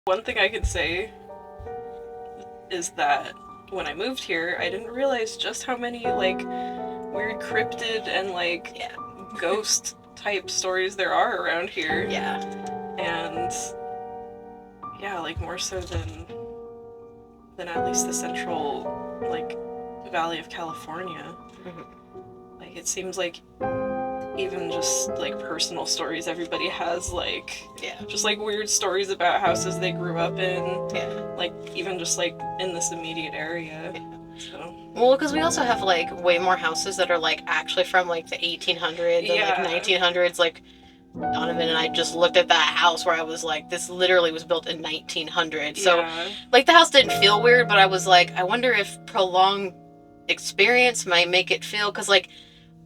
One thing I can say is that when I moved here, I didn't realize just how many, like, weird cryptid and, like, ghost type stories there are around here. Yeah. And, yeah, like, more so than at least the central, like, Valley of California. Mm-hmm. Like, it seems like even just, like, personal stories everybody has, like, just, like, weird stories about houses they grew up in. Yeah. Like, even just, like, in this immediate area. Yeah. So. Well, because we also have, like, way more houses that are, like, actually from, like, the 1800s and, like, 1900s. Like, Donovan and I just looked at that house where I was like, this literally was built in 1900. So, like, the house didn't feel weird, but I was like, I wonder if prolonged experience might make it feel, because, like,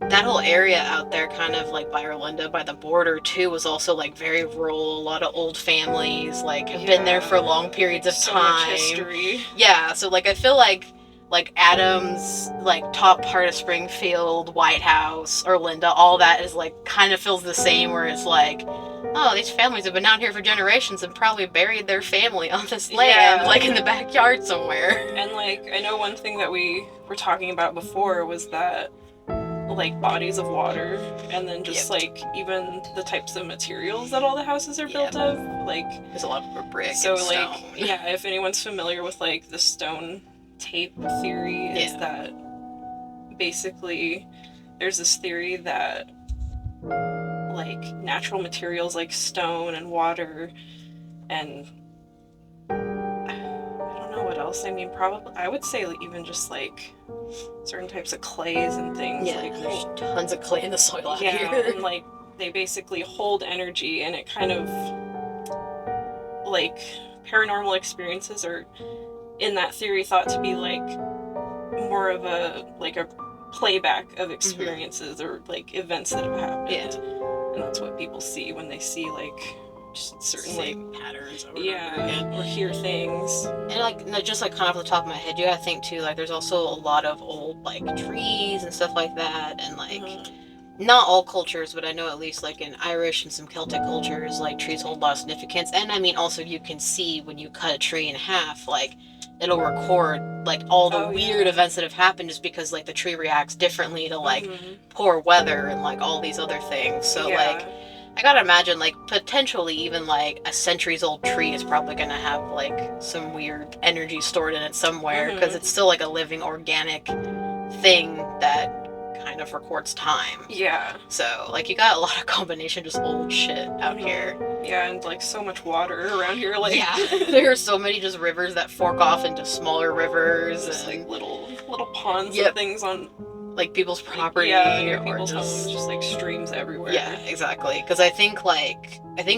that whole area out there, kind of like by Orlando, by the border too, was also like very rural. A lot of old families like have been there for long periods of so time. Much history. Yeah, so like I feel like Adams, like top part of Springfield, White House, Orlando, all that is like kind of feels the same. Where it's like, oh, these families have been out here for generations and probably buried their family on this land, like in the backyard somewhere. And like I know one thing that we were talking about before was that, like, bodies of water, and then just like even the types of materials that all the houses are built of, like there's a lot of brick so and like stone. if anyone's familiar with like the stone tape theory, is that basically there's this theory that like natural materials like stone and water and what else? I mean, probably I would say like, even just like certain types of clays and things. Yeah, like there's tons of clay in the soil out here. And like they basically hold energy, and it kind of like paranormal experiences are in that theory thought to be like more of a playback of experiences or like events that have happened. And that's what people see when they see like certain like patterns or hear things. And like just like kind of off the top of my head, you gotta think too, like there's also a lot of old like trees and stuff like that, and like not all cultures, but I know at least like in Irish and some Celtic cultures, like trees hold a lot of significance. And I mean also you can see when you cut a tree in half, like it'll record like all the weird events that have happened, just because like the tree reacts differently to like poor weather and like all these other things. So like I gotta imagine, like, potentially even, like, a centuries-old tree is probably gonna have, like, some weird energy stored in it somewhere, because it's still, like, a living, organic thing that kind of records time. Yeah. So, like, you got a lot of combination just old shit out here. Yeah, and, like, so much water around here, like... Yeah, there are so many just rivers that fork off into smaller rivers. Just, and... like, little ponds and things on... like people's property, near people's homes, just like streams everywhere. Yeah, exactly. Because I think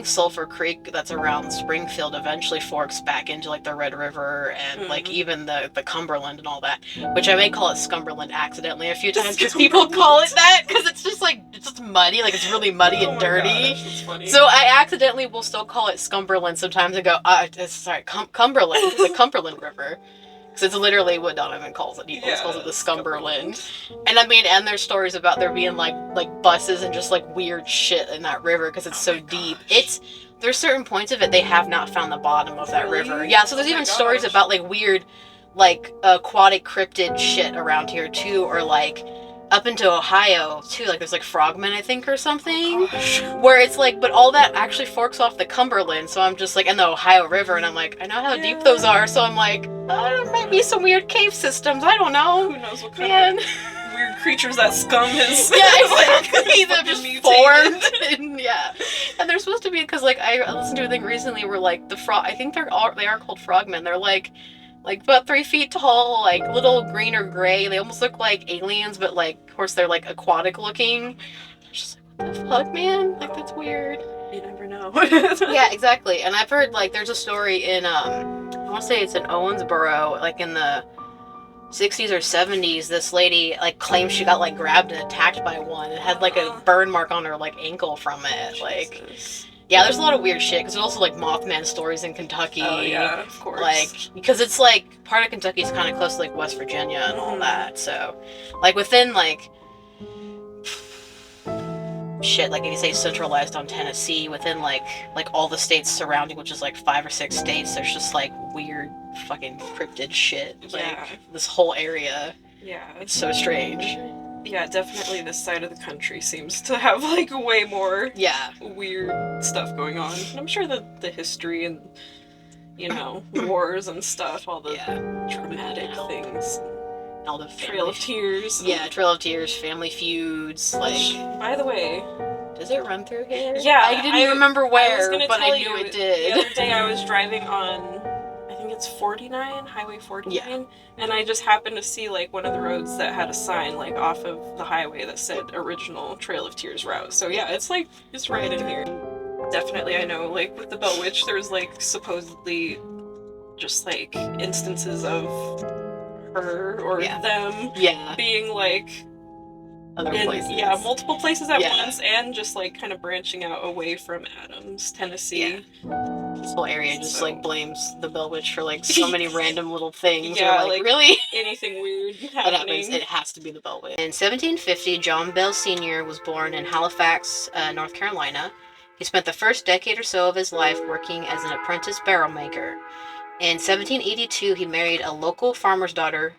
Sulphur Creek that's around Springfield eventually forks back into like the Red River and like even the Cumberland and all that, which I may call it Scumberland accidentally a few times because people call it that because it's just muddy, like it's really muddy and dirty. Gosh, that's funny. So I accidentally will still call it Scumberland sometimes and go, Cumberland, the Cumberland River. Because it's literally what Donovan calls it. He always calls it the Scumberland. And I mean, and there's stories about there being like buses and just like weird shit in that river because it's so deep. There's certain points of it they have not found the bottom of that river. Yeah, so there's even stories about like weird, like aquatic cryptid shit around here too, or like up into Ohio too, like there's like frogmen I think or something, where it's like, but all that actually forks off the Cumberland, so I'm just like, and the Ohio River, and I'm like, I know how deep those are, so I'm like, there might be some weird cave systems, I don't know. Who knows what kind of weird creatures that scum is. Yeah, exactly. They've just formed. And they're supposed to be, because like I listened to a thing recently where like the frog, I think they are called frogmen. They're like about 3 feet tall, like little green or gray. They almost look like aliens, but like, of course, they're like aquatic looking. Just like, what the fuck, man? Like, that's weird. You never know. Yeah, exactly. And I've heard like there's a story in I want to say it's in Owensboro, like in the 60s or 70s. This lady like claims she got like grabbed and attacked by one. It had like a burn mark on her like ankle from it. Like. Yeah, there's a lot of weird shit, because there's also, like, Mothman stories in Kentucky. Oh, yeah, of course. Like, because it's, like, part of Kentucky is kind of close to, like, West Virginia and all that, so, like, within, like, shit, like if you say centralized on Tennessee, within like all the states surrounding, which is like 5 or 6 states, there's just like weird fucking cryptid shit. Like this whole area. Yeah. It's so strange. Yeah, definitely this side of the country seems to have like way more weird stuff going on. And I'm sure that the history and, you know, wars and stuff, all the traumatic things. All the Trail of Tears. Yeah, Trail of Tears, Family Feuds. Like, by the way, does it run through here? Yeah, I didn't remember where, but I knew it did. The other day I was driving on, I think it's 49, Highway 49, and I just happened to see like one of the roads that had a sign like off of the highway that said original Trail of Tears route. So yeah, it's like, it's right in here. Definitely, I know, like with the Bell Witch, there's like supposedly just like instances of her or them being like other places. Yeah, multiple places at once, and just like kind of branching out away from Adams, Tennessee. This whole area just like blames the Bell Witch for like so many random little things. Yeah, like really anything weird happening. It has to be the Bell Witch. In 1750, John Bell Sr. was born in Halifax, North Carolina. He spent the first decade or so of his life working as an apprentice barrel maker. In 1782, he married a local farmer's daughter,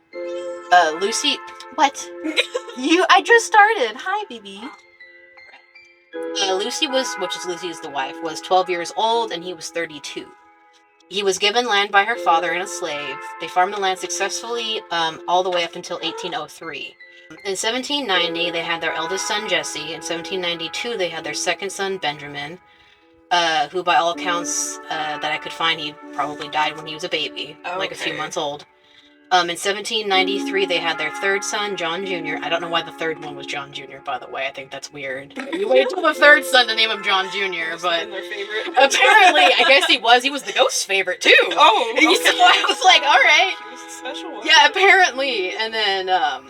Lucy. What? I just started. Hi, baby. Lucy Lucy is the wife, was 12 years old, and he was 32. He was given land by her father and a slave. They farmed the land successfully all the way up until 1803. In 1790, they had their eldest son, Jesse. In 1792, they had their second son, Benjamin, who, by all accounts that I could find, he probably died when he was a baby, like a few months old. In 1793, they had their third son, John Jr. I don't know why the third one was John Jr., by the way. I think that's weird. You wait till the third son to name him John Jr., but their favorite. Apparently, I guess he was. He was the ghost's favorite, too. Oh, okay. So I was like, all right. He was a special one. Yeah, apparently. And then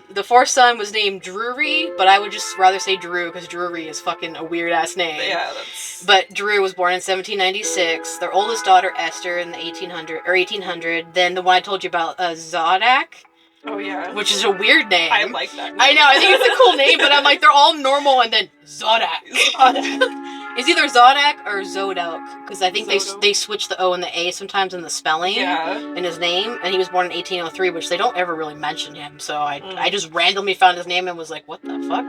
the fourth son was named Drury, but I would just rather say Drew, because Drury is fucking a weird-ass name. Yeah, that's... But Drew was born in 1796. Their oldest daughter, Esther, in the 1800. Then the one I told you about, Zodak. Oh, yeah. Which is a weird name. I like that name. I know, I think it's a cool name, but I'm like, they're all normal, and then Zodak. It's either Zodak or Zodok, because I think they switch the O and the A sometimes in the spelling in his name, and he was born in 1803, which they don't ever really mention him, so I just randomly found his name and was like, what the fuck?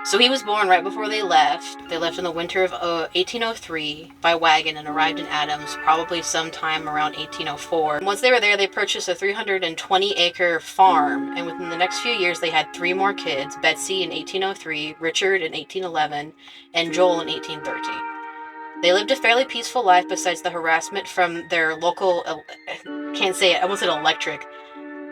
So he was born right before they left. They left in the winter of 1803 by wagon and arrived in Adams probably sometime around 1804. Once they were there, they purchased a 320-acre farm, and within the next few years, they had 3 more kids, Betsy in 1803, Richard in 1811, and Joel in 1813. They lived a fairly peaceful life besides the harassment from their local,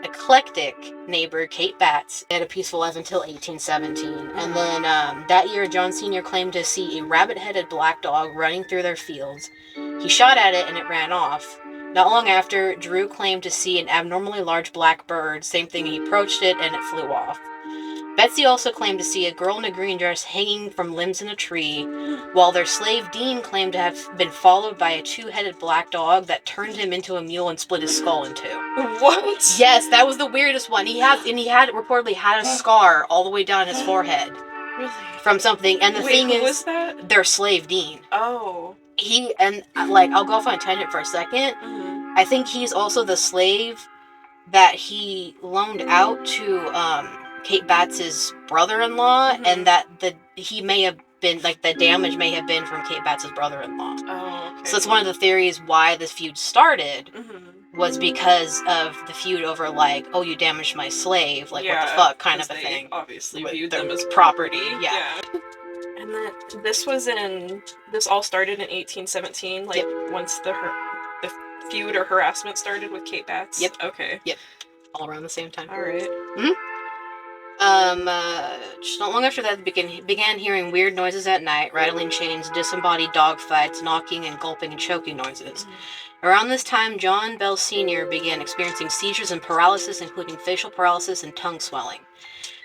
eclectic neighbor, Kate Batts. They had a peaceful life until 1817. And then that year, John Sr. claimed to see a rabbit-headed black dog running through their fields. He shot at it and it ran off. Not long after, Drew claimed to see an abnormally large black bird. Same thing, he approached it and it flew off. Betsy also claimed to see a girl in a green dress hanging from limbs in a tree, while their slave Dean claimed to have been followed by a 2-headed black dog that turned him into a mule and split his skull in 2. What? Yes, that was the weirdest one. He reportedly had a scar all the way down his forehead. Really? From something. And the thing who is, was that? Their slave Dean. Oh. I'll go off on a tangent for a second. Mm-hmm. I think he's also the slave that he loaned out to, Kate Batts' brother-in-law, and that he may have been, like, the damage may have been from Kate Batts' brother-in-law. Oh, okay. So that's one of the theories why this feud started, was because of the feud over, like, oh, you damaged my slave, like, what the fuck, kind of a thing. Obviously viewed them as property. Yeah. And then this all started in 1817, like, once the feud or harassment started with Kate Batts? Yep. Okay. Yep. All around the same time. All right. Just not long after that, they began hearing weird noises at night, rattling chains, disembodied dog fights, knocking and gulping and choking noises. Around this time, John Bell Sr. began experiencing seizures and paralysis, including facial paralysis and tongue swelling.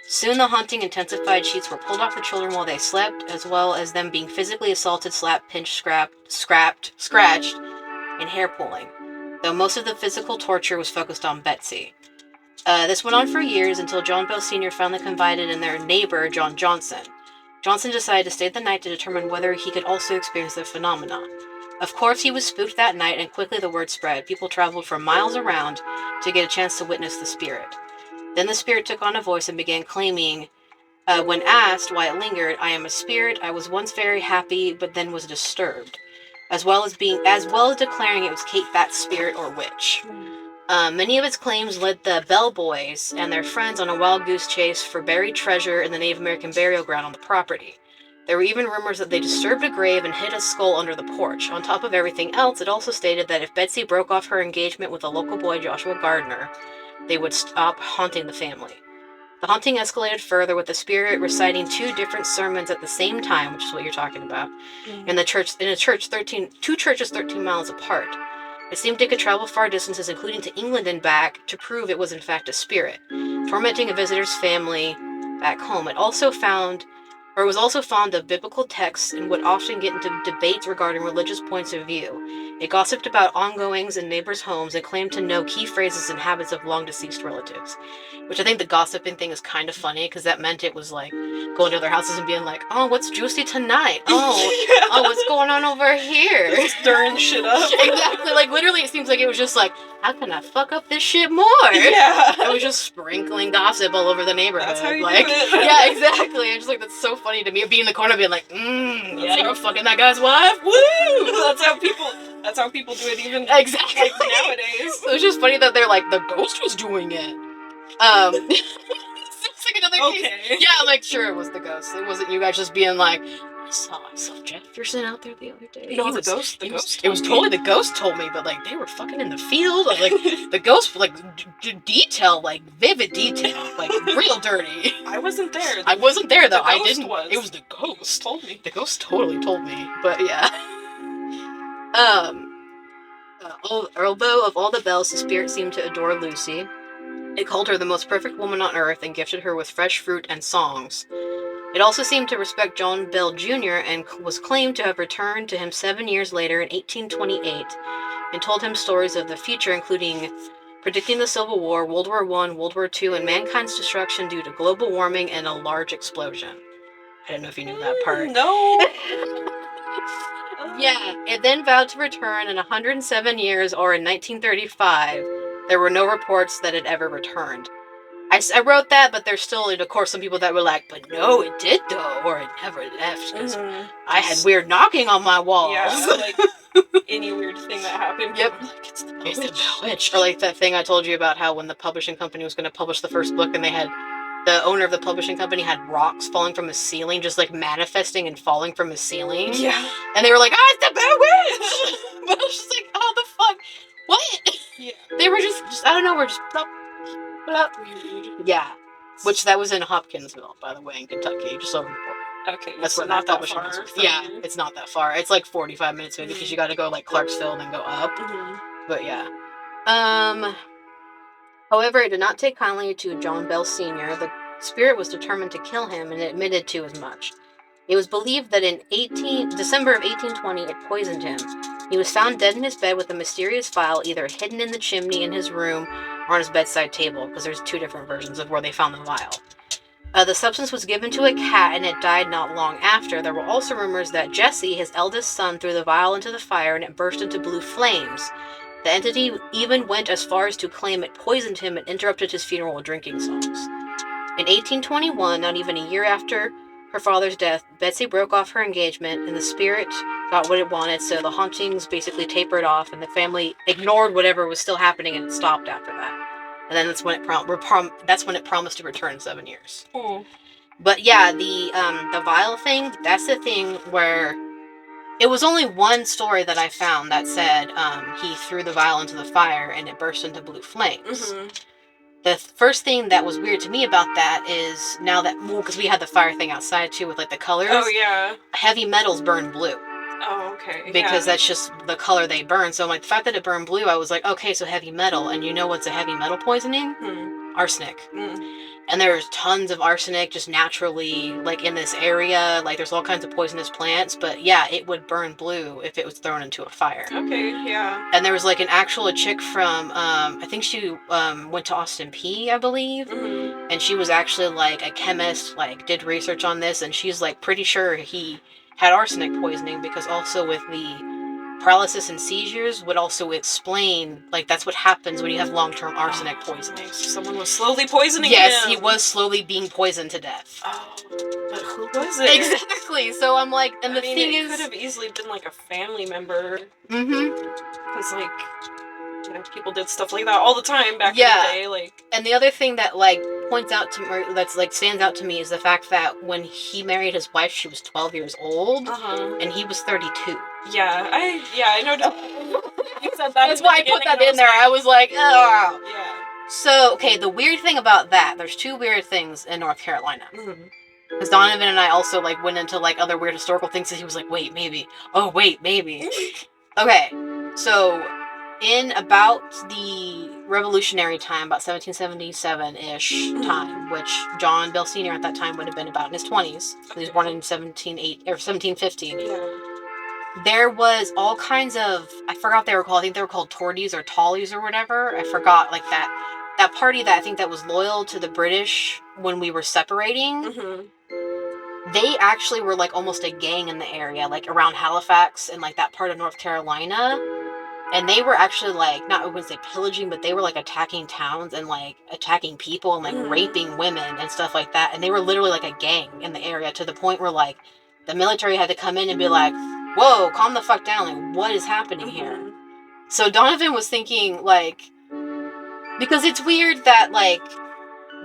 Soon the haunting intensified. Sheets were pulled off the children while they slept, as well as them being physically assaulted, slapped, pinched, scratched, and hair pulling, though most of the physical torture was focused on Betsy. This went on for years until John Bell Sr. finally confided in their neighbor, John Johnson. Johnson decided to stay the night to determine whether he could also experience the phenomenon. Of course, he was spooked that night, and quickly the word spread. People traveled for miles around to get a chance to witness the spirit. Then the spirit took on a voice and began claiming, when asked why it lingered, "I am a spirit. I was once very happy, but then was disturbed," as well as declaring it was Kate Bat's spirit or witch. Many of its claims led the Bellboys and their friends on a wild goose chase for buried treasure in the Native American burial ground on the property. There were even rumors that they disturbed a grave and hid a skull under the porch. On top of everything else, it also stated that if Betsy broke off her engagement with a local boy, Joshua Gardner, they would stop haunting the family. The haunting escalated further, with the spirit reciting 2 different sermons at the same time, which is what you're talking about, in a church 2 churches 13 miles apart. It seemed it could travel far distances, including to England and back, to prove it was in fact a spirit, tormenting a visitor's family back home. It was also fond of biblical texts and would often get into debates regarding religious points of view. It gossiped about ongoings in neighbors' homes and claimed to know key phrases and habits of long-deceased relatives. Which I think the gossiping thing is kind of funny, because that meant it was like going to their houses and being like, "Oh, what's juicy tonight? Oh, what's going on over here?" Just stirring shit up. Exactly. Like, literally, it seems like it was just like, how can I fuck up this shit more? Yeah. It was just sprinkling gossip all over the neighborhood. That's how you like, do it. Yeah, exactly. It's just like, that's so funny to me. Being in the corner being like, yeah, you're fucking that guy's wife? Woo! That's how people do it even exactly. like, nowadays. So it's just funny that they're like, the ghost was doing it. It's like another case. Yeah, I'm like, sure, it was the ghost. It wasn't you guys just being like, I saw Jefferson out there the other day. No, the ghost. It was totally the ghost told me, but like they were fucking in the field. Like the ghost, like detail, like vivid detail, like real dirty. I wasn't there. I wasn't there though. I didn't. Was. It was the ghost. Told me. The ghost totally told me. But yeah. Although of all the bells, the spirit seemed to adore Lucy. It called her the most perfect woman on earth and gifted her with fresh fruit and songs. It also seemed to respect John Bell Jr. and was claimed to have returned to him 7 years later in 1828 and told him stories of the future, including predicting the Civil War, World War I, World War II, and mankind's destruction due to global warming and a large explosion. I don't know if you knew that part. No. Yeah, it then vowed to return in 107 years, or in 1935. There were no reports that it ever returned. I wrote that, but there's still, of course, some people that were like, but no, it did though, or it never left, because I had weird knocking on my walls. Yeah, like any weird thing that happened. Yep. Like, it's the witch. Or like that thing I told you about how when the publishing company was going to publish the first book and the owner of the publishing company had rocks falling from his ceiling, just like manifesting and falling from his ceiling. Yeah. And they were like, it's the bad witch! But I was just like, oh, the fuck? What? Yeah. They were just I don't know, we're just blah, blah. Yeah. Which that was in Hopkinsville, by the way, in Kentucky, just over the border. Okay. That's so where not that that publishing far. was. Yeah, it's not that far. It's like 45 minutes maybe, because you got to go like Clarksville and then go up. But yeah. However, it did not take kindly to John Bell Sr. The spirit was determined to kill him and admitted to as much. It was believed that in December of 1820 it poisoned him. He was found dead in his bed with a mysterious vial either hidden in the chimney in his room or on his bedside table, because there's 2 different versions of where they found the vial. The substance was given to a cat and it died not long after. There were also rumors that Jesse, his eldest son, threw the vial into the fire and it burst into blue flames. The entity even went as far as to claim it poisoned him and interrupted his funeral with drinking songs. In 1821, not even a year after her father's death, Betsy broke off her engagement and the spirit got what it wanted, so the hauntings basically tapered off and the family ignored whatever was still happening and it stopped after that. And then that's when it promised to return in 7 years. But yeah, the vial thing, that's the thing where it was only one story that I found that said he threw the vial into the fire and it burst into blue flames. The first thing that was weird to me about that is now that, because we had the fire thing outside too with like the colors. Oh yeah. Heavy metals burn blue. Oh, okay. Because that's just the color they burn. So like the fact that it burned blue, I was like, okay, so heavy metal. And you know what's a heavy metal poisoning? Arsenic. And there's tons of arsenic just naturally like in this area. Like there's all kinds of poisonous plants. But yeah, it would burn blue if it was thrown into a fire. Okay, yeah. And there was like a chick from, I think she went to Austin P, I believe. and she was actually like a chemist, like did research on this, and she's like pretty sure he had arsenic poisoning, because also with the paralysis and seizures would also explain, like, that's what happens when you have long-term arsenic poisoning. Someone was slowly poisoning Yes, him. he was slowly being poisoned to death. Oh, but who was it? Exactly. So I'm like, and the thing is, it could have easily been like a family member. Mm-hmm. Because like, you know, people did stuff like that all the time back in the day. Like, and the other thing that like points out to me, that's like stands out to me, is the fact that when he married his wife, she was 12 years old, and he was 32. Yeah, I noticed. You said that. That's why I put that in there. I was like, oh. Yeah. So, okay, the weird thing about that, there's two weird things in North Carolina. Because Donovan and I also, like, went into, like, other weird historical things, and he was like, wait, maybe. Oh, wait, maybe. Okay, so in about the Revolutionary time, about 1777-ish time, which John Bell Sr. at that time would have been about in his 20s. He was born in 1715. Yeah. There was all kinds of, I forgot what they were called. I think they were called Tories or Tollies or whatever. I forgot, like that party that I think that was loyal to the British when we were separating. They actually were like almost a gang in the area, like around Halifax and like that part of North Carolina. And they were actually like, not I wouldn't say pillaging, but they were like attacking towns and like attacking people and like raping women and stuff like that. And they were literally like a gang in the area, to the point where like the military had to come in and be like, whoa, calm the fuck down. Like, what is happening here? So Donovan was thinking, like, because it's weird that, like,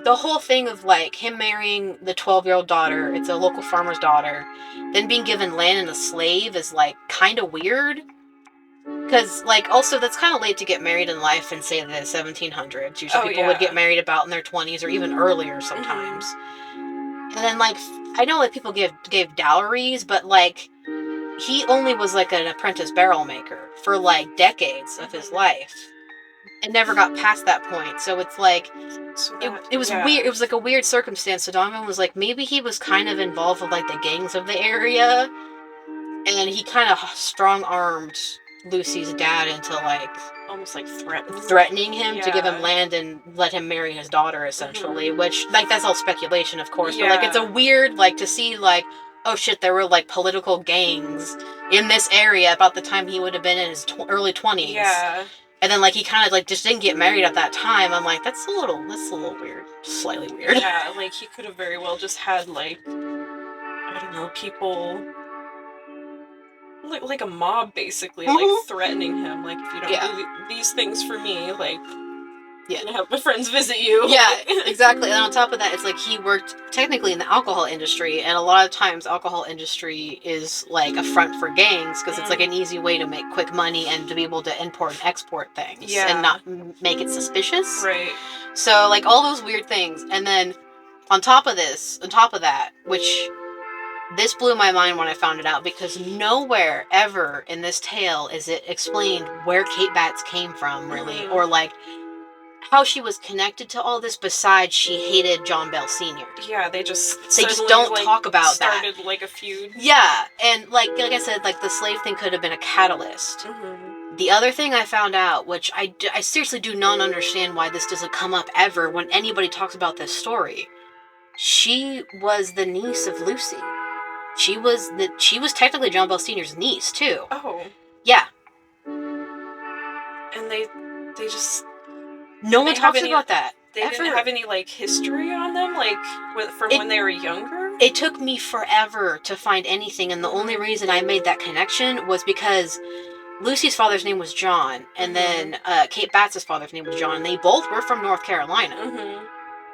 the whole thing of, like, him marrying the 12-year-old daughter, it's a local farmer's daughter, then being given land and a slave is, like, kind of weird. Because, like, also, that's kind of late to get married in life in, say, the 1700s. Usually people would get married about in their 20s or even earlier sometimes. And then, like, I know, like, people gave dowries, but, like, he only was, like, an apprentice barrel maker for, like, decades of his life. And never got past that point. So it's, like, it was weird. It was, like, a weird circumstance. So Donovan was, like, maybe he was kind of involved with, like, the gangs of the area. And he kind of strong-armed Lucy's dad into, like, almost like threatening him to give him land and let him marry his daughter, essentially. Which, like, that's all speculation, of course. But, like, it's a weird, like, to see, like, oh shit, there were, like, political gangs in this area about the time he would have been in his early 20s. Yeah. And then, like, he kind of, like, just didn't get married at that time. I'm like, that's a little weird. Slightly weird. Yeah, like, he could have very well just had, like, I don't know, people, like a mob, basically, like, threatening him. Like, if you don't do these things for me, like, I'm gonna have my friends visit you. Yeah, exactly. And on top of that, it's like he worked technically in the alcohol industry, and a lot of times alcohol industry is like a front for gangs, because it's like an easy way to make quick money and to be able to import and export things and not make it suspicious. Right. So, like, all those weird things. And then on top of that, which this blew my mind when I found it out, because nowhere ever in this tale is it explained where Kate Batts came from, really, or like how she was connected to all this, besides she hated John Bell Sr. Yeah, they just don't, like, talk about started, like, a feud. Yeah, and like I said, like, the slave thing could have been a catalyst. The other thing I found out, which I seriously do not understand why this doesn't come up ever when anybody talks about this story. She was the niece of Lucy. She was technically John Bell Sr.'s niece, too. Oh. Yeah. And they just... No one talks about that. They didn't have any, like, history on them, like, from when they were younger? It took me forever to find anything, and the only reason I made that connection was because Lucy's father's name was John, and then Kate Batts' father's name was John, and they both were from North Carolina.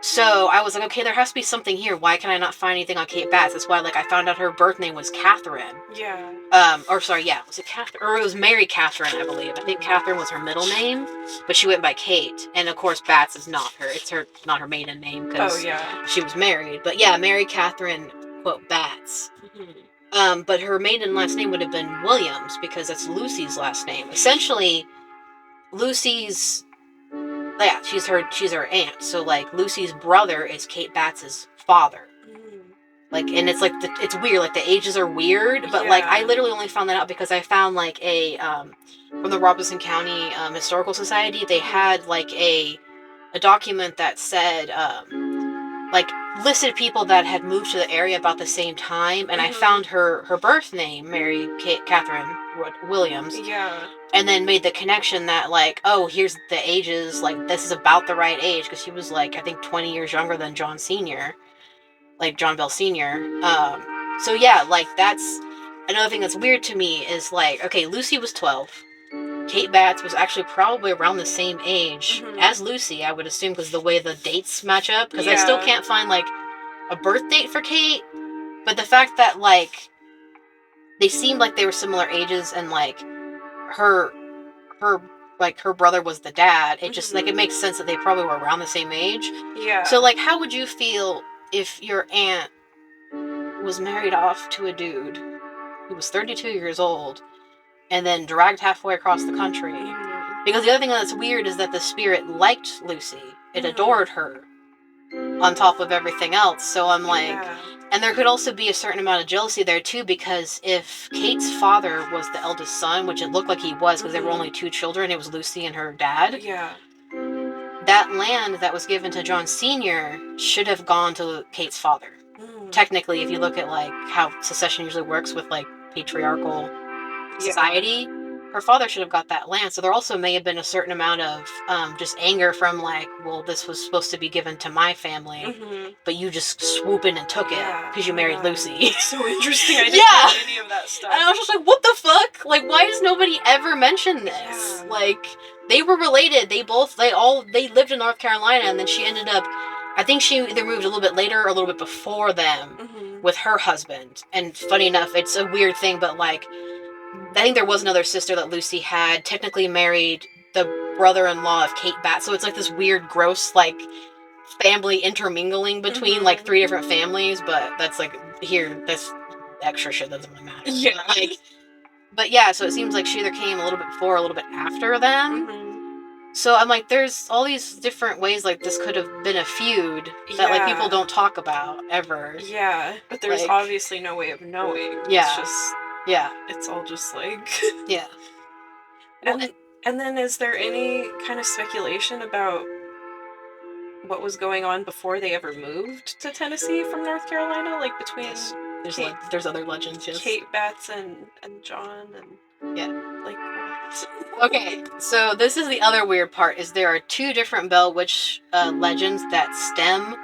So I was like, okay, there has to be something here. Why can I not find anything on Kate Batts? That's why, like, I found out her birth name was Catherine. Yeah. Was it Catherine? Or it was Mary Catherine, I believe. I think Catherine was her middle name, but she went by Kate. And, of course, Batts is not her. It's not her maiden name, because she was married. But, yeah, Mary Catherine, quote, Batts. But her maiden last name would have been Williams, because that's Lucy's last name. Essentially, Lucy's... Yeah, she's her aunt. So, like, Lucy's brother is Kate Batts' father. Like, and it's, like, it's weird. Like, the ages are weird. But, like, I literally only found that out because I found, like, from the Robeson County Historical Society, they had, like, a document that said, like, listed people that had moved to the area about the same time, and I found her birth name, Mary Catherine Williams. Yeah. And then made the connection that, like, oh, here's the ages, like, this is about the right age, because she was, like, I think 20 years younger than John Sr., like, John Bell Sr. So, yeah, like, that's another thing that's weird to me is, like, okay, Lucy was 12. Kate Batts was actually probably around the same age as Lucy, I would assume, because the way the dates match up, because I still can't find, like, a birth date for Kate, but the fact that, like, they seemed like they were similar ages, and, like, her her brother was the dad, it just, like, it makes sense that they probably were around the same age. Yeah. So, like, how would you feel if your aunt was married off to a dude who was 32 years old and then dragged halfway across the country? Because the other thing that's weird is that the spirit liked Lucy. It adored her on top of everything else. So I'm like, and there could also be a certain amount of jealousy there too, because if Kate's father was the eldest son, which it looked like he was because there were only 2 children, it was Lucy and her dad. Yeah. That land that was given to John Sr. should have gone to Kate's father. Technically, if you look at, like, how succession usually works with, like, patriarchal society, her father should have got that land. So there also may have been a certain amount of just anger from, like, well, this was supposed to be given to my family, but you just swooped in and took it because you married Lucy. It's so interesting. I didn't know any of that stuff. And I was just like, what the fuck? Like, why does nobody ever mention this? Like, they were related. They lived in North Carolina, and then she ended up, I think she either moved a little bit later or a little bit before them with her husband. And funny enough, it's a weird thing, but, like, I think there was another sister that Lucy had technically married the brother-in-law of Kate Batts. So it's, like, this weird, gross, like, family intermingling between, like, 3 different families. But that's, like, here, this extra shit doesn't really matter. Yeah. But yeah, so it seems like she either came a little bit before or a little bit after them. So I'm like, there's all these different ways, like, this could have been a feud that, like, people don't talk about ever. Yeah, but there's, like, obviously no way of knowing. Yeah. It's just... Yeah. It's all just, like... Yeah. And then is there any kind of speculation about what was going on before they ever moved to Tennessee from North Carolina? Like, between... Yes. There's other legends, yes. Kate Batts and John and... Yeah. Like... Okay, so this is the other weird part, is there are 2 different Bell Witch legends that stem,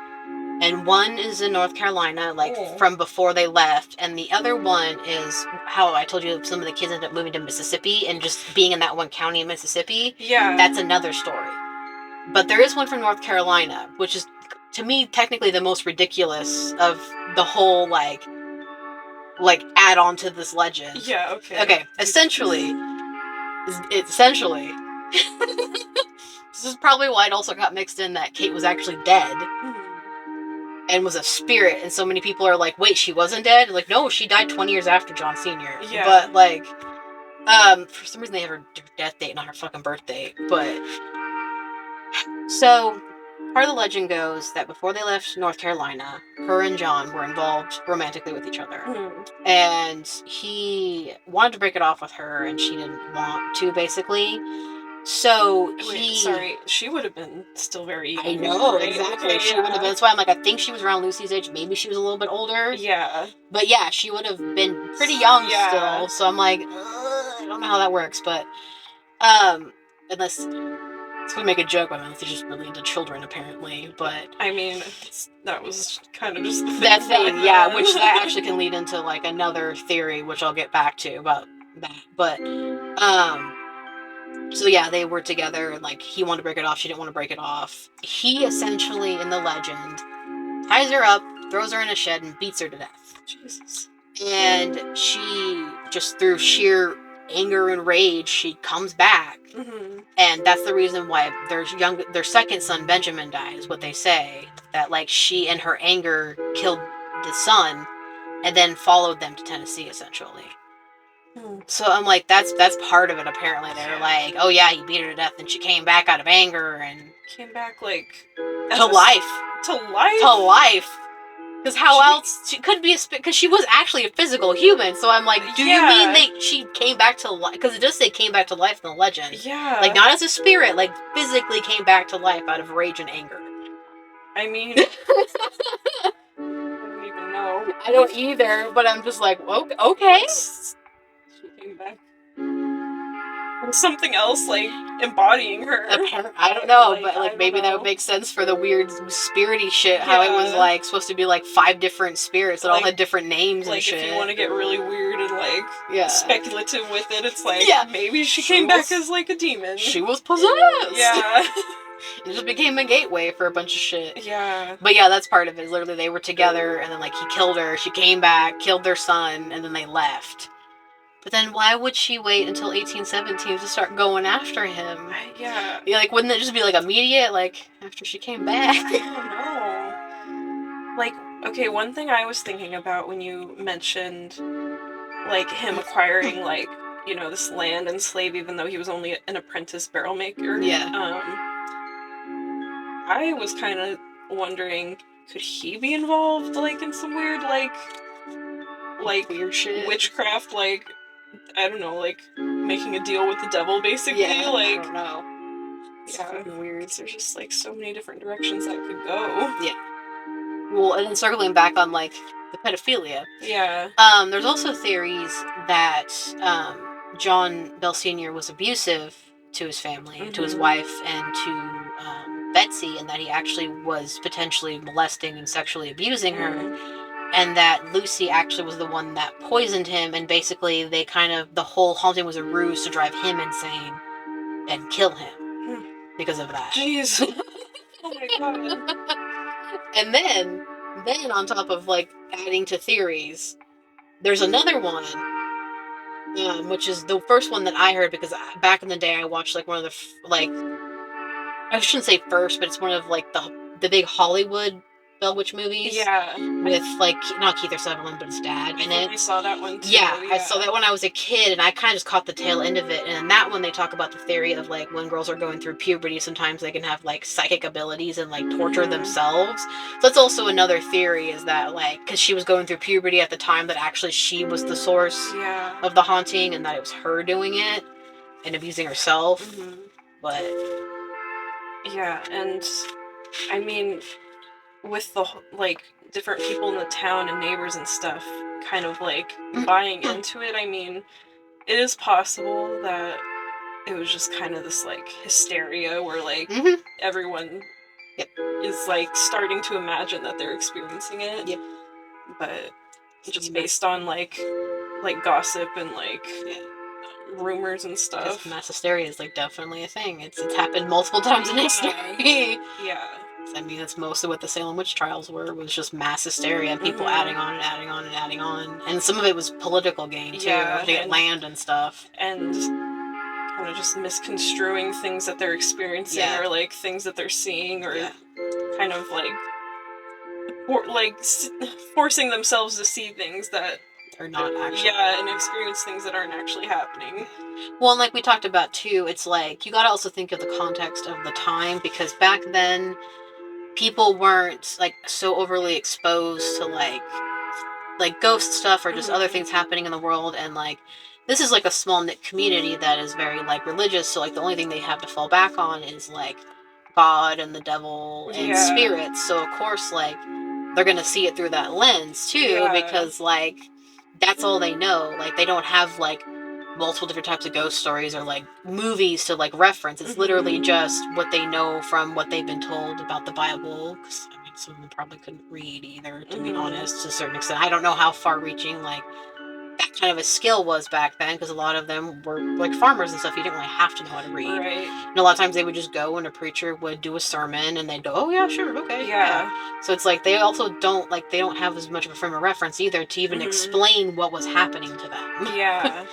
and one is in North Carolina, like, from before they left, and the other one is how I told you some of the kids ended up moving to Mississippi and just being in that one county in Mississippi. Yeah. That's another story. But there is one from North Carolina, which is, to me, technically the most ridiculous of the whole, like add-on to this legend. Yeah, okay. Okay, essentially... this is probably why it also got mixed in that Kate was actually dead and was a spirit, and so many people are like, wait, she wasn't dead? Like, no, she died 20 years after John Sr. Yeah. But, like, for some reason they have her death date, not her fucking birth date. But, so, part of the legend goes that before they left North Carolina, her and John were involved romantically with each other. And he wanted to break it off with her, and she didn't want to, basically. So sorry, she would have been still very young. I know, exactly. She would have been. That's why I'm like, I think she was around Lucy's age. Maybe she was a little bit older. Yeah. But yeah, she would have been pretty young still. So I'm like, I don't know how that works, but unless we make a joke about it, they're just really into children, apparently. But I mean, that was kind of just the thing. That thing, yeah, which that actually can lead into, like, another theory, which I'll get back to about that. But so yeah, they were together, and, like, he wanted to break it off, she didn't want to break it off. He essentially, in the legend, ties her up, throws her in a shed, and beats her to death. Jesus. And she, just through sheer anger and rage, she comes back. And that's the reason why their second son, Benjamin, died, is what they say. That, like, she, in her anger, killed the son, and then followed them to Tennessee, essentially. So I'm like, that's part of it, apparently. They're like, oh yeah, he beat her to death, and she came back out of anger, and... Came back, like... To life. To life? To life. Because how else? She could be because she was actually a physical human, so I'm like, do you mean she came back to life? Because it does say came back to life in the legend. Yeah. Like, not as a spirit, like, physically came back to life out of rage and anger. I mean, I don't even know. I don't either, but I'm just like, okay. She came back. Something else, like, embodying her. I don't know, but like maybe that would make sense for the weird spirity shit. How it was like supposed to be like 5 different spirits that all had different names and shit. Like if you want to get really weird and like speculative with it, it's like maybe she came back as like a demon. She was possessed. Yeah. It just became a gateway for a bunch of shit. Yeah. But yeah, that's part of it. Literally, they were together, and then like he killed her. She came back, killed their son, and then they left. But then why would she wait until 1817 to start going after him? Yeah. Like, wouldn't it just be like immediate, like, after she came back? I don't know. Like, okay, one thing I was thinking about when you mentioned, like, him acquiring, like, you know, this land and slave, even though he was only an apprentice barrel maker. Yeah. I was kind of wondering, could he be involved, like, in some weird, like weird shit? Witchcraft, like, I don't know, like, making a deal with the devil, basically. Yeah, like, I don't know. It's fucking weird. There's just, like, so many different directions that could go. Yeah. Well, and then circling back on, like, the pedophilia. Yeah. There's also theories that, John Bell Sr. was abusive to his family, to his wife, and to, Betsy, and that he actually was potentially molesting and sexually abusing her. And that Lucy actually was the one that poisoned him, and basically they the whole haunting was a ruse to drive him insane and kill him because of that. Jeez. Oh my god. And then on top of, like, adding to theories, there's another one, which is the first one that I heard, because back in the day I watched, like, one of the, like, I shouldn't say first, but it's one of, like, the big Hollywood Bell Witch movies. Yeah. With, like, not Keith Sutherland, but his dad in it. I saw that one too. Yeah, I saw that when I was a kid, and I kind of just caught the tail end of it. And in that one, they talk about the theory of, like, when girls are going through puberty, sometimes they can have, like, psychic abilities and, like, torture themselves. So that's also another theory, is that, like, because she was going through puberty at the time, that actually she was the source of the haunting, and that it was her doing it and abusing herself. But yeah, and I mean, with the, like, different people in the town and neighbors and stuff kind of, like, buying into it, I mean, it is possible that it was just kind of this, like, hysteria where, like, everyone is, like, starting to imagine that they're experiencing it. But just based on, like gossip and, like, rumors and stuff. Mass hysteria is, like, definitely a thing. It's happened multiple times in history. Yeah. I mean, that's mostly what the Salem witch trials was just mass hysteria and people adding on and adding on and adding on. And some of it was political gain, too, to get land and stuff. And kind of just misconstruing things that they're experiencing, or, like, things that they're seeing, or kind of, like, forcing themselves to see things that are not actually and experience things that aren't actually happening. Well, and like we talked about, too, it's like, you gotta also think of the context of the time, because back then, people weren't, like, so overly exposed to, like ghost stuff or just other things happening in the world, and, like, this is, like, a small-knit community that is very, like, religious, so, like, the only thing they have to fall back on is, like, God and the devil and spirits, so, of course, like, they're gonna see it through that lens, too, because, like, that's all they know. Like, they don't have, like, multiple different types of ghost stories or, like, movies to, like, reference. It's literally just what they know from what they've been told about the Bible. Because, I mean, some of them probably couldn't read either, to be honest, to a certain extent. I don't know how far-reaching, like, that kind of a skill was back then, because a lot of them were, like, farmers and stuff. You didn't really have to know how to read. Right. And a lot of times they would just go, and a preacher would do a sermon, and they'd go, oh, yeah, sure, okay. Yeah. So it's like, they also don't, like, they don't have as much of a frame of reference either to even explain what was happening to them. Yeah.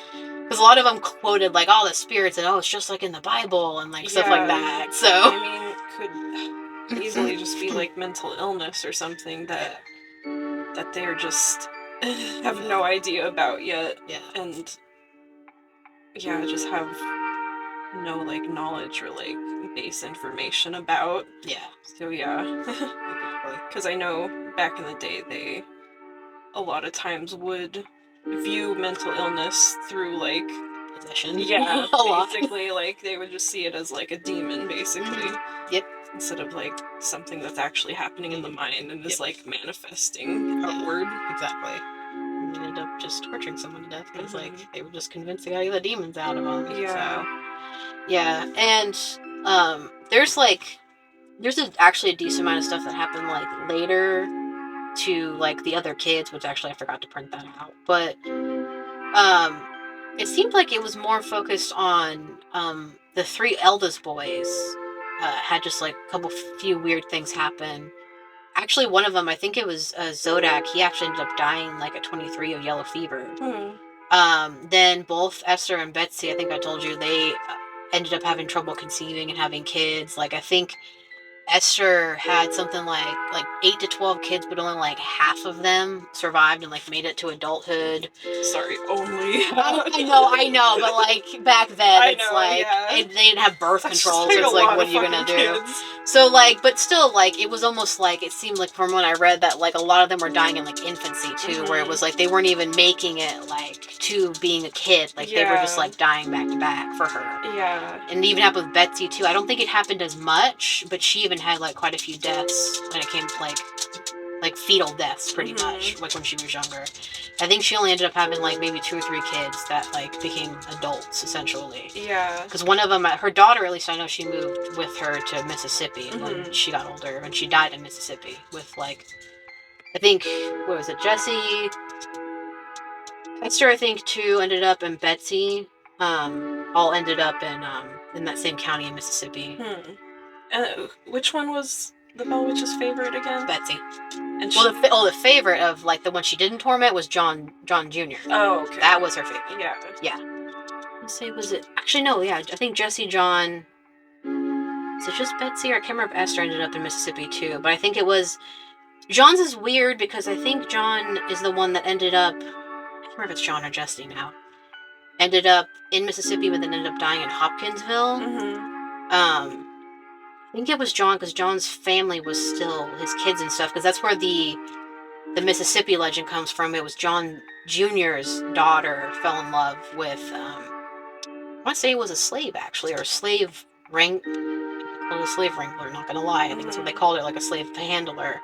Because a lot of them quoted, like, all the spirits, and, oh, it's just like in the Bible, and, like, stuff like that, so. I mean, could easily just be, like, mental illness or something that they're just have no idea about yet. Yeah. And, just have no, like, knowledge or, like, base information about. Yeah. So, because I know back in the day, they a lot of times would view mental illness through, like, possession. Yeah, basically, like, they would just see it as, like, a demon, basically. Yep. instead of like something that's actually happening in the mind and is like manifesting outward. Exactly. And they ended up just torturing someone to death because like they were just convinced they got the demons out of them. Yeah. So, yeah, and there's actually a decent amount of stuff that happened like later to like the other kids, which actually I forgot to print that out. But it seemed like it was more focused on the three eldest boys had just like a few weird things happen. Actually, one of them, I think it was Zodak, he actually ended up dying like at 23 of yellow fever. Then both Esther and Betsy, I think I told you, they ended up having trouble conceiving and having kids. Like, I think Esther had something like 8 to 12 kids, but only like half of them survived and like made it to adulthood. Sorry, only. I know, but like back then, they didn't have birth control, so it's like, what are you gonna do? Kids. So like, but still, like, it was almost like, it seemed like from when I read that, like, a lot of them were dying in like infancy too, where it was like they weren't even making it like to being a kid, like they were just like dying back to back for her. Yeah. And it even happened with Betsy too. I don't think it happened as much, but she even had like quite a few deaths when it came to like fetal deaths, pretty much, like when she was younger. I think she only ended up having like maybe 2 or 3 kids that like became adults essentially. Yeah. Because one of them, her daughter, at least I know, she moved with her to Mississippi when she got older, and she died in Mississippi with like, I think, what was it, Jesse, Esther, I think, too, ended up, and Betsy, all ended up in that same county in Mississippi. Which one was the Bell Witch's favorite again? Betsy. And the favorite of like the one she didn't torment was John Jr. Oh, okay. That was her favorite. Yeah. Yeah. Let's say, was it? Actually, no. Yeah, I think Jesse, John. Is it just Betsy, or I can't remember if Esther ended up in Mississippi too? But I think it was. John's is weird because I think John is the one that ended up. I can't remember if it's John or Jesse now. Ended up in Mississippi, but then ended up dying in Hopkinsville. I think it was John, because John's family was still his kids and stuff, because that's where the Mississippi legend comes from. It was John Jr.'s daughter fell in love with, I want to say it was a slave, actually, or a slave a slave wrangler, not gonna lie. I think that's what they called it, like a slave handler.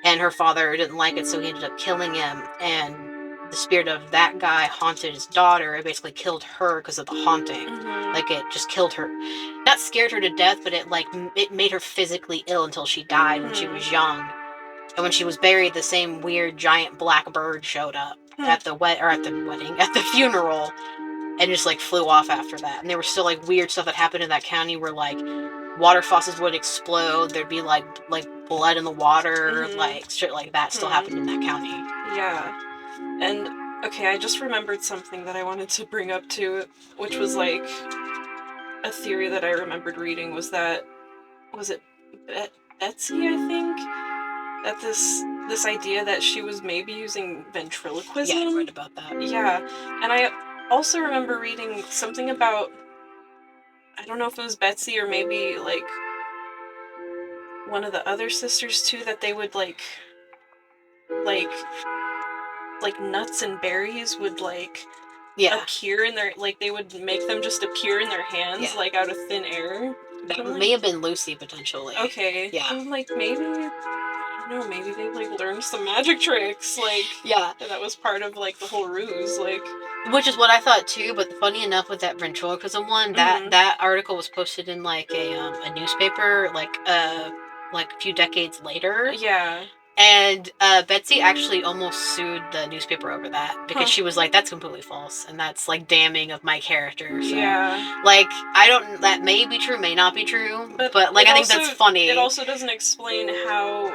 And her father didn't like it, so he ended up killing him, and the spirit of that guy haunted his daughter. It basically killed her because of the haunting. Like, it just killed her. Not scared her to death, but it made her physically ill until she died when she was young. And when she was buried, the same weird giant black bird showed up at the funeral, and just like flew off after that. And there was still like weird stuff that happened in that county where like water faucets would explode. There'd be like blood in the water, like shit like that still happened in that county. Yeah. And okay, I just remembered something that I wanted to bring up too, which was like a theory that I remembered reading was it Betsy, I think, that this idea that she was maybe using ventriloquism. Yeah, I read about that. Yeah, and I also remember reading something about, I don't know if it was Betsy or maybe like one of the other sisters too, that they would like nuts and berries would like appear in their, like they would make them just appear in their hands like out of thin air. That may have been Lucy potentially. Okay. Yeah. I'm like, maybe, I don't know, maybe they like learned some magic tricks, like that was part of like the whole ruse, like. Which is what I thought too, but funny enough with that ventriloquism one, that article was posted in like a newspaper like a few decades later. Yeah. And Betsy actually almost sued the newspaper over that because she was like, that's completely false and that's like damning of my character. So, like, that may be true, may not be true, but like I think that's funny. It also doesn't explain how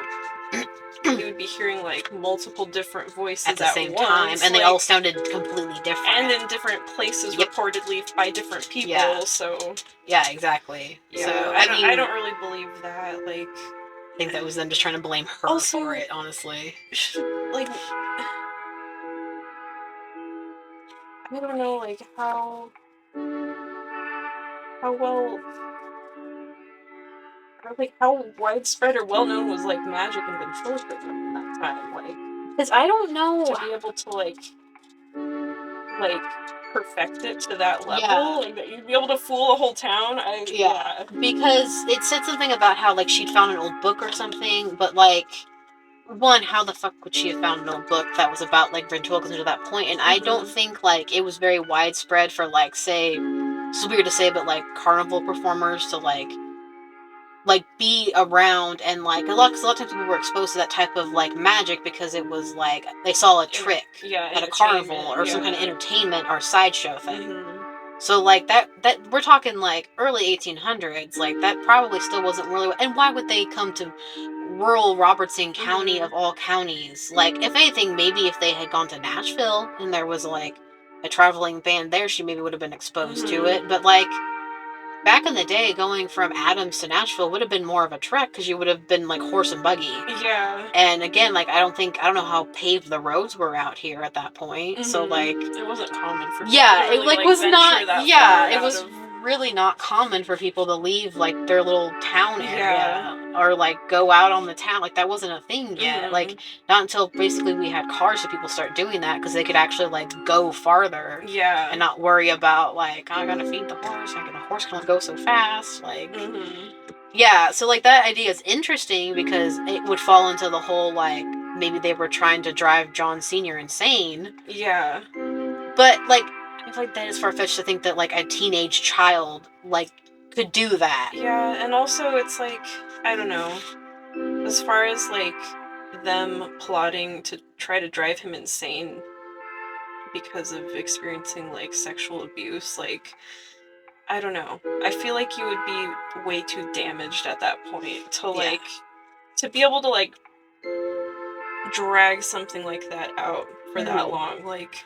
you would be hearing like multiple different voices at the same time, and they all sounded completely different. And in different places reportedly by different people, so. Yeah, exactly. Yeah, so, I don't really believe that, like. I think that was them just trying to blame her for it, honestly. Like, I don't know, like, how well, or like, how widespread or well-known was, like, magic and ventriloquism at that time, like. Because I don't know. To be able to, like, perfect it to that level, like that you'd be able to fool a whole town. Because it said something about how like she'd found an old book or something, but like, one, how the fuck would she have found an old book that was about like ventriloquism to that point? And I don't think like it was very widespread for like, say, it's weird to say, but like carnival performers to like be around, and like a lot of times people were exposed to that type of like magic because it was like they saw a trick at a carnival or some kind of entertainment or sideshow thing. So like that we're talking like early 1800s, like that probably still wasn't really. And why would they come to rural Robertson County of all counties? Like, if anything, maybe if they had gone to Nashville and there was like a traveling band there, she maybe would have been exposed to it. But like back in the day, going from Adams to Nashville would have been more of a trek because you would have been like horse and buggy. Yeah. And again, like I don't know how paved the roads were out here at that point. So like it wasn't common for people to really, it like was not it was of... really not common for people to leave like their little town area or like go out on the town. Like that wasn't a thing yet. Like not until basically we had cars that people start doing that because they could actually like go farther. Yeah. And not worry about like, oh, I gotta feed the horse. The horse can only go so fast. Like yeah. So like that idea is interesting because it would fall into the whole like maybe they were trying to drive John Sr. insane. Yeah. But like I feel like that is far-fetched to think that like a teenage child like could do that. Yeah, and also it's like, I don't know, as far as like them plotting to try to drive him insane because of experiencing like sexual abuse, like I don't know, I feel like you would be way too damaged at that point to like to be able to like drag something like that out for that long, like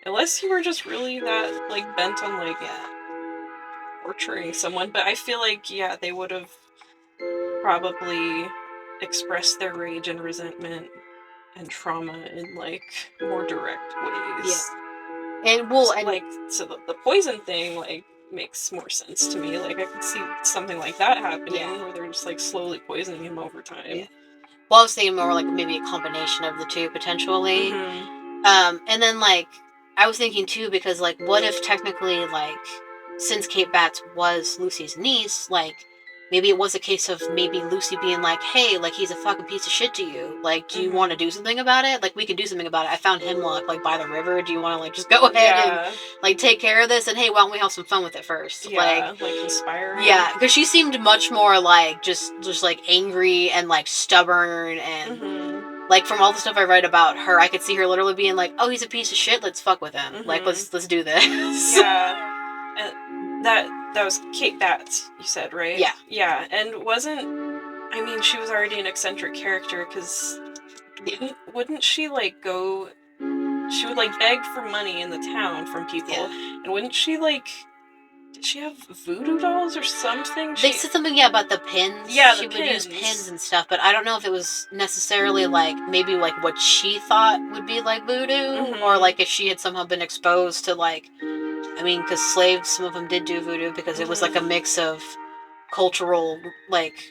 unless you were just really that like bent on like torturing someone. But I feel like they would have probably expressed their rage and resentment and trauma in like more direct ways. And well, so, like so the poison thing like makes more sense to me. Like I could see something like that happening where they're just like slowly poisoning him over time. Well, I was thinking more like maybe a combination of the two potentially. And then like I was thinking too, because like what if technically like since Kate Batts was Lucy's niece, like maybe it was a case of maybe Lucy being like, hey, like he's a fucking piece of shit to you. Like, do you want to do something about it? Like we can do something about it. I found hemlock like by the river. Do you want to like just go ahead and like take care of this? And hey, why don't we have some fun with it first? Like inspiring. Yeah, because she seemed much more like just like angry and like stubborn and like from all the stuff I read about her, I could see her literally being like, oh, he's a piece of shit. Let's fuck with him. Like let's do this. Yeah, and that was Kate Batts, you said, right? Yeah. Yeah, and I mean, she was already an eccentric character, because wouldn't she, like, she would, like, beg for money in the town from people, and wouldn't she, like, did she have voodoo dolls or something? They said something, about the pins. Yeah, she would use pins and stuff, but I don't know if it was necessarily, like, maybe, like, what she thought would be, like, voodoo, or, like, if she had somehow been exposed to, like, I mean, because slaves, some of them did do voodoo, because it was, like, a mix of cultural, like,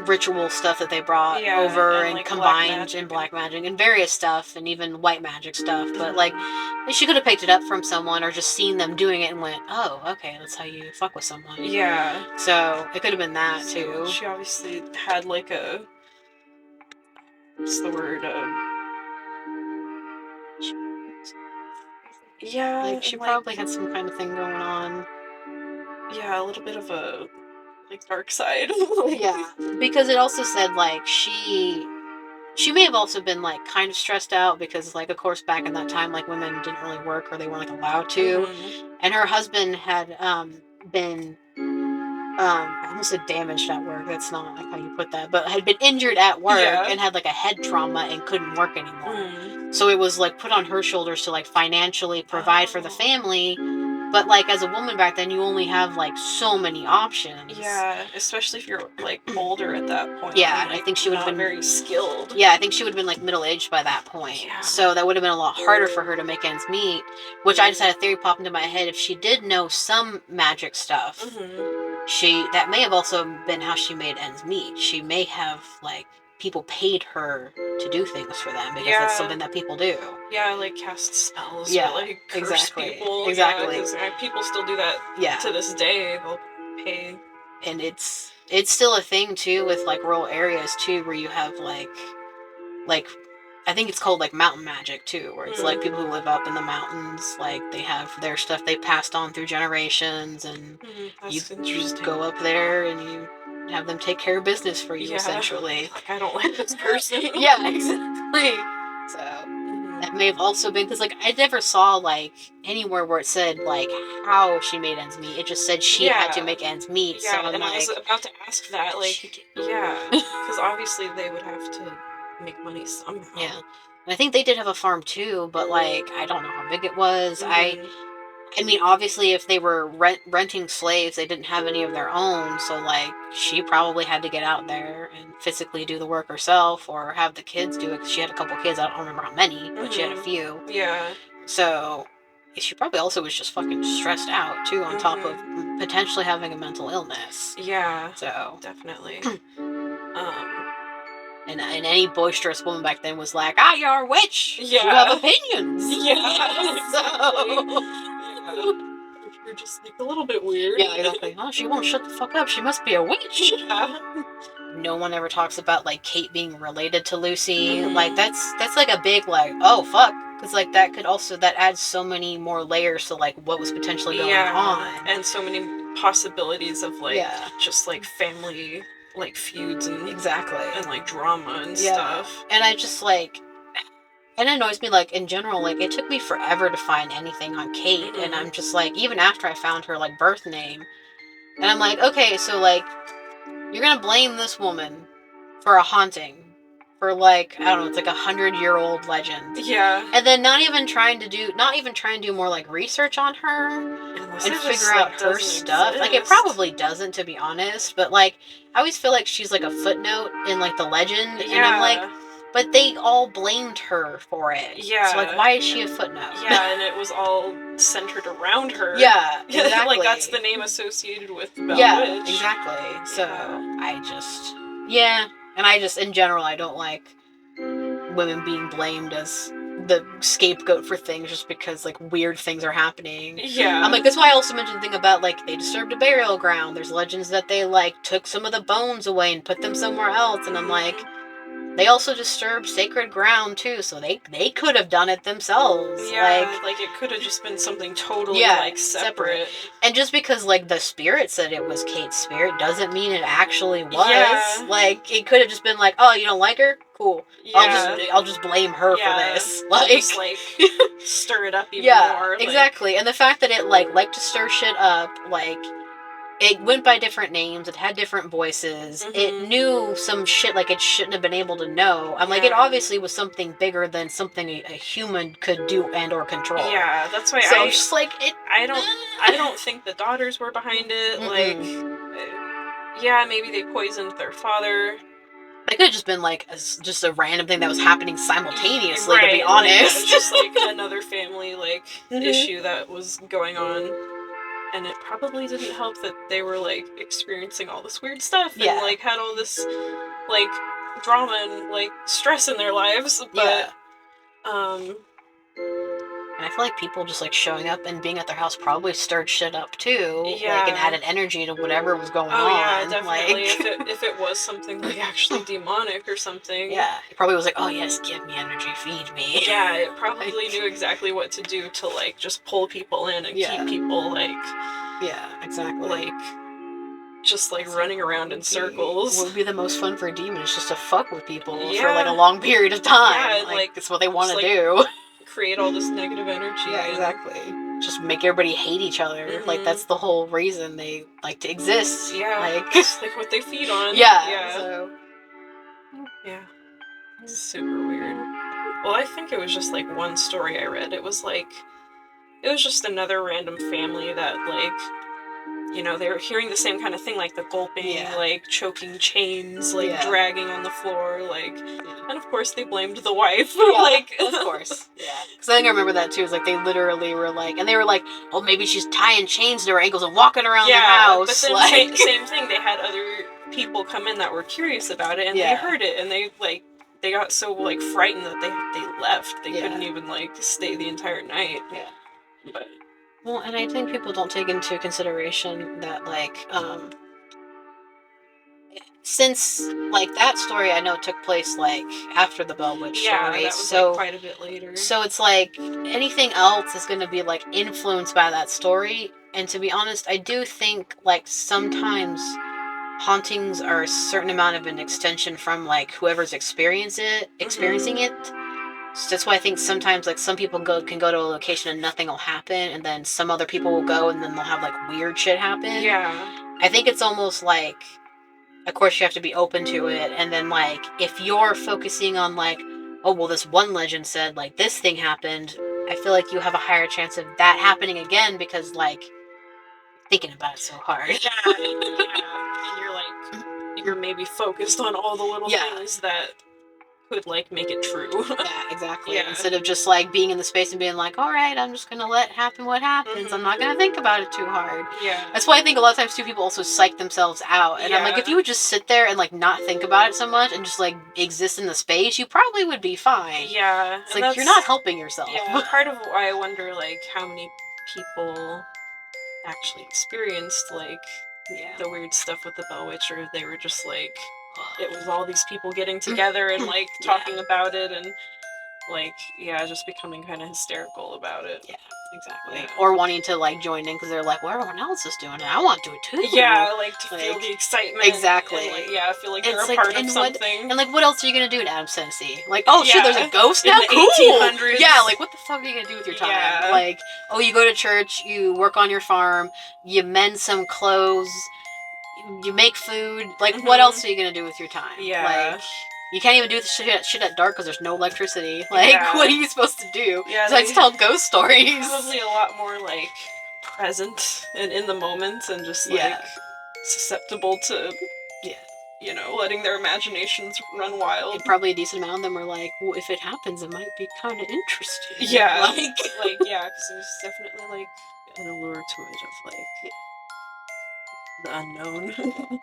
ritual stuff that they brought over and like combined in black magic and various stuff, and even white magic stuff, but, like, she could have picked it up from someone or just seen them doing it and went, oh, okay, that's how you fuck with someone. Yeah. So, it could have been that, too. She obviously had, like, what's the word, yeah, like, she probably had some kind of thing going on. Yeah, a little bit of a, like, dark side. Yeah, because it also said, like, she may have also been, like, kind of stressed out because, like, of course, back in that time, like, women didn't really work or they weren't, like, allowed to. And her husband had been, I almost said damaged at work. That's not, like, how you put that. But had been injured at work and had, like, a head trauma and couldn't work anymore. So it was, like, put on her shoulders to, like, financially provide for the family. But, like, as a woman back then, you only have, like, so many options. Yeah, especially if you're, like, older at that point. Yeah, and, like, I think she would have been very skilled. Yeah, I think she would have been, like, middle-aged by that point. Yeah. So that would have been a lot harder for her to make ends meet, which I just had a theory pop into my head. If she did know some magic stuff, that may have also been how she made ends meet. She may have, like, people paid her to do things for them because that's something that people do. Yeah, like cast spells. Yeah, or, like curse exactly. people. Exactly. Yeah, people still do that. Yeah. To this day, they'll pay. And it's still a thing too with like rural areas too, where you have like I think it's called like mountain magic too, where it's like people who live up in the mountains, like they have their stuff they passed on through generations, and you just go up there and you have them take care of business for you, essentially. Like, I don't like this person. Yeah, exactly. So that may have also been because like I never saw like anywhere where it said like how she made ends meet. It just said she had to make ends meet. Yeah, so I'm and like, I was about to ask that, like, because obviously they would have to make money somehow. Yeah. And I think they did have a farm too, but like I don't know how big it was. I mean, obviously, if they were renting slaves, they didn't have any of their own. So, like, she probably had to get out there and physically do the work herself, or have the kids do it. Cause she had a couple kids. I don't remember how many, but she had a few. Yeah. So, she probably also was just fucking stressed out too, on top of potentially having a mental illness. Yeah. So definitely. And any boisterous woman back then was like, you're a witch. Yeah. You have opinions. Yeah. So. You're just like a little bit weird. Yeah, exactly. Oh, she won't shut the fuck up. She must be a witch. Yeah. No one ever talks about like Kate being related to Lucy. Like that's like a big like, oh fuck, because like that adds so many more layers to like what was potentially going on, and so many possibilities of like just like family like feuds and and like drama and stuff. And I just like. And it annoys me, like, in general, like, it took me forever to find anything on Kate, and I'm just, like, even after I found her, like, birth name, and I'm like, okay, so, like, you're gonna blame this woman for a haunting, for, like, I don't know, it's like 100-year-old legend. Yeah. And then not even trying to do more, like, research on her, and figure out her stuff. Like, it probably doesn't, to be honest, but, like, I always feel like she's, like, a footnote in, like, the legend, and I'm like, but they all blamed her for it. Yeah. So, like, why is she a footnote? Yeah, and it was all centered around her. Yeah, exactly. Like, that's the name associated with Bell Witch. Exactly. So, and I just, in general, I don't like women being blamed as the scapegoat for things just because, like, weird things are happening. Yeah. I'm like, that's why I also mentioned the thing about, like, they disturbed a burial ground. There's legends that they, like, took some of the bones away and put them somewhere else, and I'm like, they also disturbed sacred ground too, so they could have done it themselves. Yeah, like it could have just been something totally like separate. And just because like the spirit said it was Kate's spirit doesn't mean it actually was. Yeah. Like it could have just been like, oh, you don't like her? Cool. Yeah. I'll just blame her for this. Like just like stir it up even more. Exactly. And the fact that it liked to stir shit up, like it went by different names. It had different voices. It knew some shit like it shouldn't have been able to know. I'm like, it obviously was something bigger than something a human could do and or control. Yeah, that's why I'm just like it. I don't think the daughters were behind it. Like, yeah, maybe they poisoned their father. It could have just been like just a random thing that was happening simultaneously. To be honest, like, just like another family like issue that was going on. And it probably didn't help that they were, like, experiencing all this weird stuff and, like, had all this, like, drama and, like, stress in their lives. But, and I feel like people just, like, showing up and being at their house probably stirred shit up, too. Yeah. Like, and added energy to whatever was going on. Oh, yeah, definitely. Like... if it was something, like, actually demonic or something. Yeah. It probably was like, oh, yes, give me energy, feed me. Yeah, it probably knew exactly what to do to, like, just pull people in and keep people, like... Yeah, exactly. Like... Just, like, running around in circles. What would be the most fun for a demon is just to fuck with people for, like, a long period of time. Yeah, like it's what they want to do. Create all this negative energy. Yeah, exactly. Just make everybody hate each other. Like, that's the whole reason they like to exist. Yeah, like, it's like what they feed on. Yeah. So. Yeah. It's super weird. Well, I think it was just, like, one story I read. It was just another random family that, like, you know, they were hearing the same kind of thing, like the gulping, Yeah. like choking chains, like Yeah. dragging on the floor, like, and of course they blamed the wife. Yeah, like, of course. Yeah. Because I think I remember that too. Is like they literally were like, and they were like, oh, maybe she's tying chains to her ankles and walking around the house. But then like... same thing. They had other people come in that were curious about it, and they heard it, and they got so like frightened that they left. They couldn't even like stay the entire night. Yeah. But well, and I think people don't take into consideration that like since like that story I know took place like after the Bell Witch story, that was so like quite a bit later. So it's like anything else is going to be like influenced by that story. And to be honest, I do think like sometimes hauntings are a certain amount of an extension from like whoever's experiencing it. So that's why I think sometimes like some people can go to a location and nothing will happen, and then some other people will go and then they'll have like weird shit happen. Yeah. I think it's almost like, of course you have to be open to it, and then like if you're focusing on like, oh well, this one legend said like this thing happened, I feel like you have a higher chance of that happening again because like thinking about it so hard. And you're maybe focused on all the little things that could like make it true. Yeah, exactly. Instead of just like being in the space and being like, all right, I'm just gonna let happen what happens. I'm not gonna think about it too hard. Yeah. That's why I think a lot of times too people also psych themselves out. And I'm like, if you would just sit there and like not think about it so much and just like exist in the space, you probably would be fine. Yeah. It's like you're not helping yourself. Yeah. Part of why I wonder like how many people actually experienced like the weird stuff with the Bell Witch, or if they were just like it was all these people getting together and like talking about it and like just becoming kind of hysterical about it. Yeah, exactly. Or wanting to like join in because they're like, well, everyone else is doing it, I want to do it too. Yeah, like to feel the excitement. Exactly. And, like, feel like they're a part of something. And like, what else are you gonna do in Adams, Tennessee? Like, oh shit, there's a ghost now. In the 1800s. Yeah, like what the fuck are you gonna do with your time? Yeah. Like, oh, you go to church, you work on your farm, you mend some clothes, you make food. Like, what else are you gonna do with your time? Yeah. Like, you can't even do the shit at dark because there's no electricity. Like, what are you supposed to do? Yeah, besides tell ghost stories. Probably a lot more like present and in the moment and just like susceptible to you know, letting their imaginations run wild. And probably a decent amount of them are like, well, if it happens, it might be kind of interesting. Yeah, because there's definitely like an allure to it of like the unknown.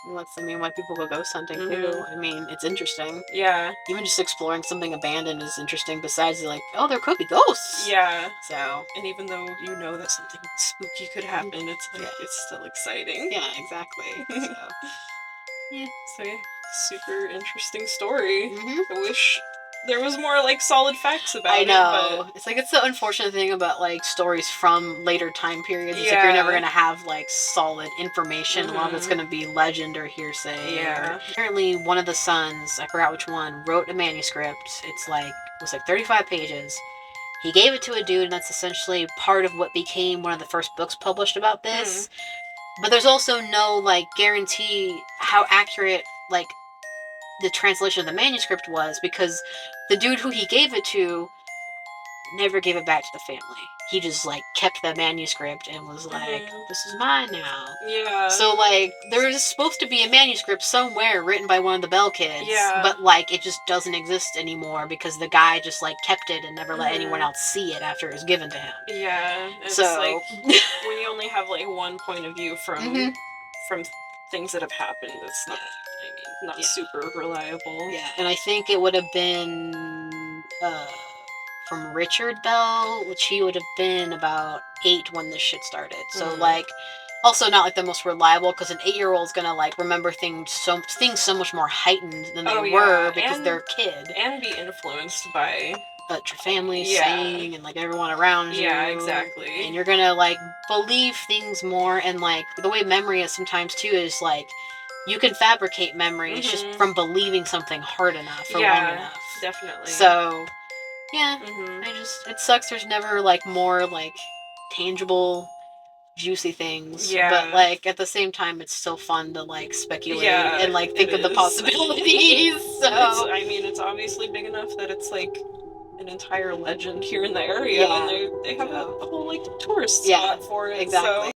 Well, that's, I mean, why people go ghost hunting too. I mean, it's interesting. Yeah. Even just exploring something abandoned is interesting. Besides, like, oh, there could be ghosts. Yeah. So. And even though you know that something spooky could happen, it's like it's still exciting. Yeah, exactly. So. Super interesting story. I wish there was more like solid facts about it. I know. It's like, it's the unfortunate thing about like stories from later time periods. It's like you're never gonna have like solid information. A lot of it's gonna be legend or hearsay. Yeah. Apparently one of the sons, I forgot which one, wrote a manuscript. It was like 35 pages. He gave it to a dude, and that's essentially part of what became one of the first books published about this. But there's also no like guarantee how accurate like the translation of the manuscript was, because the dude who he gave it to never gave it back to the family. He just like kept the manuscript and was like, this is mine now. Yeah. So like there's supposed to be a manuscript somewhere written by one of the Bell kids. Yeah. But like it just doesn't exist anymore because the guy just like kept it and never let anyone else see it after it was given to him. Yeah. It's like when you only have like one point of view from things that have happened, it's not super reliable. Yeah. And I think it would have been from Richard Bell, which he would have been about 8 when this shit started. So like, also not like the most reliable, because an 8-year-old's gonna like remember things so much more heightened than they were because they're a kid, and be influenced by what your family's saying and like everyone around you. Yeah, exactly. And you're gonna like believe things more, and like the way memory is sometimes too is like you can fabricate memories just from believing something hard enough or long enough. Definitely. So. Yeah, it sucks there's never, like, more, like, tangible, juicy things. Yeah. But, like, at the same time, it's still fun to, like, speculate and, like, think of the possibilities, so... I mean, it's obviously big enough that it's, like, an entire legend here in the area, and they have a whole, like, tourist spot for it, exactly.